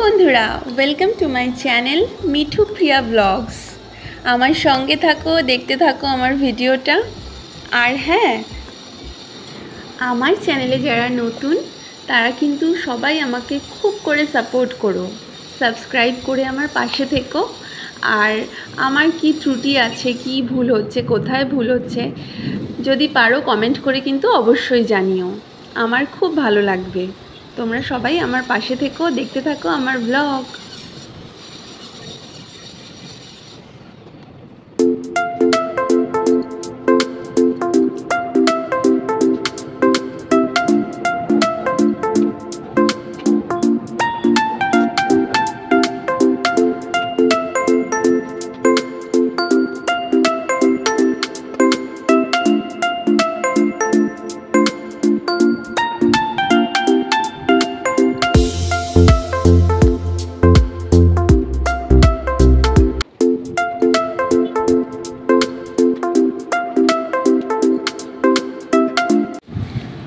বন্ধুরা, welcome to my channel Mithu Priya vlogs. আমার সঙ্গে থাকো, দেখতে থাকো আমার ভিডিওটা। আর হ্যাঁ, আমার চ্যানেলে যারা নতুন তারা কিন্তু সবাই আমাকে খুব করে সাপোর্ট করো, সাবস্ক্রাইব করে আমার পাশে থেকো। আর আমার কি ত্রুটি আছে, কি ভুল হচ্ছে, কোথায় ভুল হচ্ছে, যদি পারো কমেন্ট করে কিন্তু অবশ্যই জানিও। আমার খুব ভালো লাগবে। তোমরা সবাই আমার পাশে থেকো, দেখতে থাকো আমার ব্লগ।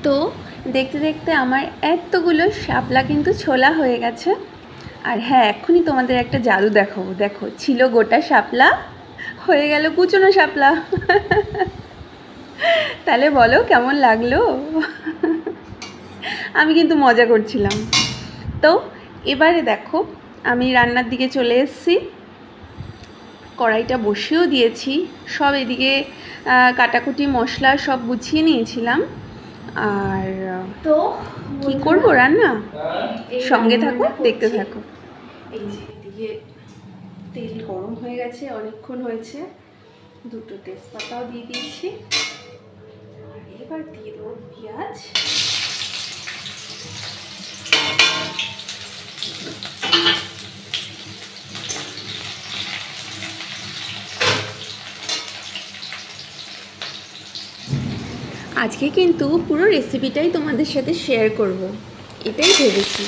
তো দেখতে দেখতে আমার এতগুলো শাপলা কিন্তু ছোলা হয়ে গেছে। আর হ্যাঁ, এক্ষুনি তোমাদের একটা জাদু দেখাবো। দেখো, ছিল গোটা শাপলা, হয়ে গেল কুচনো শাপলা। তাহলে বলো কেমন লাগলো? আমি কিন্তু মজা করছিলাম। তো এবারে দেখো, আমি রান্নার দিকে চলে এসেছি। কড়াইটা বসিয়েও দিয়েছি, সব এদিকে কাটাকুটি মশলা সব গুছিয়ে নিয়েছিলাম। আর তো কি করব রান্না, সঙ্গে থাকো, দেখতে থাকো। এই যে এদিকে তেল গরম হয়ে গেছে, অনেকক্ষণ হয়েছে। দুটো তেজপাতাও দিয়ে দিয়েছি। আর এবার দিয়ে দেবো পেঁয়াজ। আজকে কিন্তু পুরো রেসিপিটাই তোমাদের সাথে শেয়ার করব, এটাই ভেবেছি।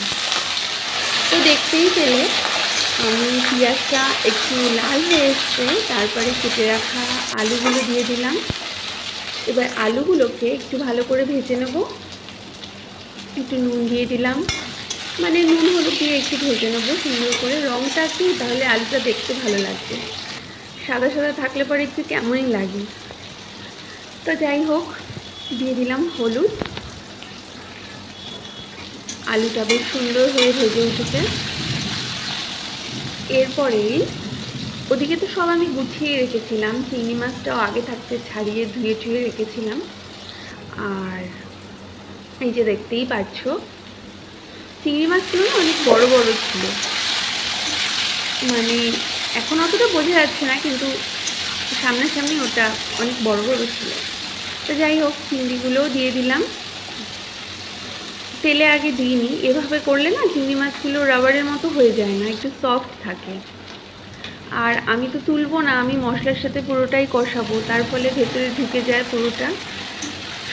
তো দেখতেই পেলে আমি পেঁয়াজটা একটু লাল হয়ে এসছে, তারপরে কেটে রাখা আলুগুলো দিয়ে দিলাম। এবার আলুগুলোকে একটু ভালো করে ভেজে নেব। একটু নুন দিয়ে দিলাম, মানে নুন হলুদ দিয়ে একটু ভেজে নেবো সুন্দর করে। রঙটা কি, তাহলে আলুটা দেখতে ভালো লাগবে। সাদা সাদা থাকলে পরে একটু কেমনই লাগে। তো যাই হোক, দিয়ে দিলাম হলুদ। আলুটা বেশ সুন্দর হয়ে ভেজে উঠেছে। এরপরেই ওদিকে তো সব আমি গুছিয়ে রেখেছিলাম, চিংড়ি মাছটাও আগে থাকতে ছাড়িয়ে ধুয়ে টুয়ে রেখেছিলাম। আর এই যে দেখতেই পাচ্ছ, চিংড়ি মাছগুলো অনেক বড় বড় ছিল, মানে এখন অতটা বোঝা যাচ্ছে না, কিন্তু সামনাসামনি ওটা অনেক বড় বড় ছিল। তো যাই হোক, চিংড়িগুলোও দিয়ে দিলাম। তেলে আগে দিইনি, এভাবে করলে না চিংড়ি মাছগুলো রাবারের মতো হয়ে যায় না, একটু সফট থাকে। আর আমি তো তুলবো না, আমি মশলার সাথে পুরোটাই কষাবো, তার ফলে ভেতরে ঢুকে যায় পুরোটা।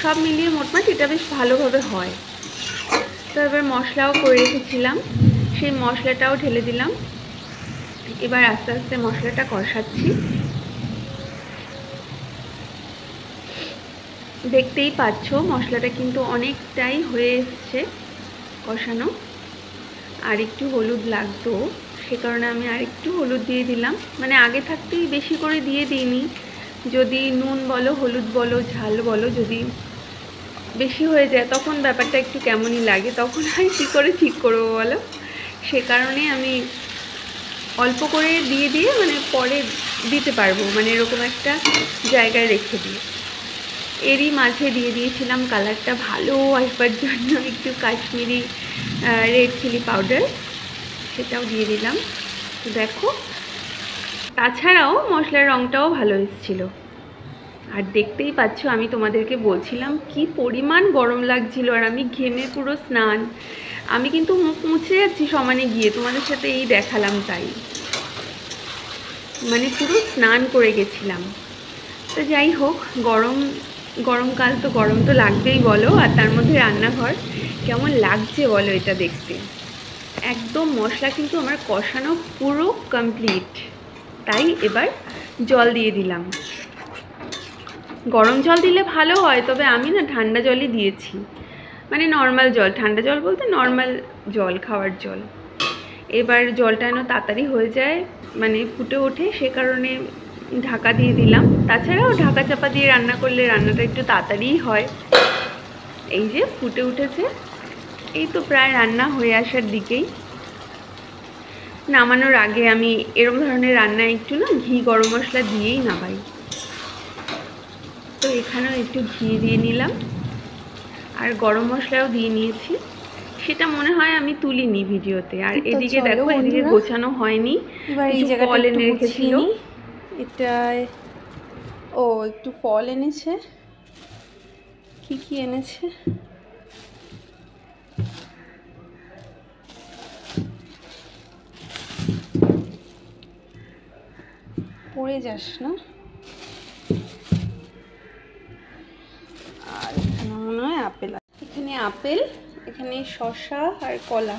সব মিলিয়ে মোটমাট এটা বেশ ভালোভাবে হয়। তো এবার মশলাও করে রেখেছিলাম, সেই মশলাটাও ঢেলে দিলাম। এবার আস্তে আস্তে মশলাটা কষাচ্ছি। দেখতেই পাচ্ছ মশলাটা কিন্তু অনেকটাই হয়ে এসছে কষানো। আর একটু হলুদ লাগতো, সে কারণে আমি আর একটু হলুদ দিয়ে দিলাম, মানে আগে থাকতেই বেশি করে দিয়ে দিইনি। যদি নুন বলো, হলুদ বলো, ঝাল বলো, যদি বেশি হয়ে যায় তখন ব্যাপারটা একটু কেমনই লাগে, তখন আর কী করে ঠিক করবো বলো। সে কারণে আমি অল্প করে দিয়ে দিয়ে মানে পরে দিতে পারবো, মানে এরকম একটা জায়গায় রেখে দিই। এরই মাঝে দিয়ে দিয়েছিলাম কালারটা ভালো আসবার জন্য একটু কাশ্মীরি রেড চিলি পাউডার, সেটাও দিয়ে দিলাম। দেখো, তাছাড়াও মশলার রঙটাও ভালো এসেছিল। আর দেখতেই পাচ্ছ, আমি তোমাদেরকে বলছিলাম কি পরিমাণ গরম লাগছিল, আর আমি ঘেমে পুরো স্নান। আমি কিন্তু মুখ মুছে যাচ্ছি সমানে গিয়ে, তোমাদের সাথে এই দেখালাম তাই, মানে পুরো স্নান করে গেছিলাম। তো যাই হোক, গরমকাল তো গরম তো লাগবেই বলো, আর তার মধ্যে রান্নাঘর কেমন লাগছে বলো এটা দেখতে। একদম মশলা কিন্তু আমার কষানো পুরো কমপ্লিট। তাই এবার জল দিয়ে দিলাম। গরম জল দিলে ভালো হয়, তবে আমি না ঠান্ডা জলই দিয়েছি, মানে নর্মাল জল, ঠান্ডা জল বলতে নর্মাল জল, খাওয়ার জল। এবার জলটা যেন তাড়াতাড়ি হয়ে যায়, মানে ফুটে ওঠে, সে কারণে ঢাকা দিয়ে দিলাম। তাছাড়াও ঢাকা চাপা দিয়ে রান্না করলে রান্নাটা একটু তাড়াতাড়িই হয়। এই যে ফুটে উঠেছে, এই তো প্রায় রান্না হয়ে আসার দিকেই। নামানোর আগে আমি এরকম ধরনের রান্নায় একটু না ঘি গরম মশলা দিয়েই নামাই। তো এখানেও একটু ঘি দিয়ে নিলাম, আর গরম মশলাও দিয়ে নিয়েছি। সেটা মনে হয় আমি তুলিনি ভিডিওতে। আর এদিকে দেখো, এদিকে গোছানো হয়নি, এবার এই কিছু ফল এনে রেখেছিল। এটায় ও একটু ফল এনেছে। কি কি এনেছে? পড়ে যাস না। আর এখানে মনে হয় আপেল, এখানে আপেল, এখানে শসা আর কলা।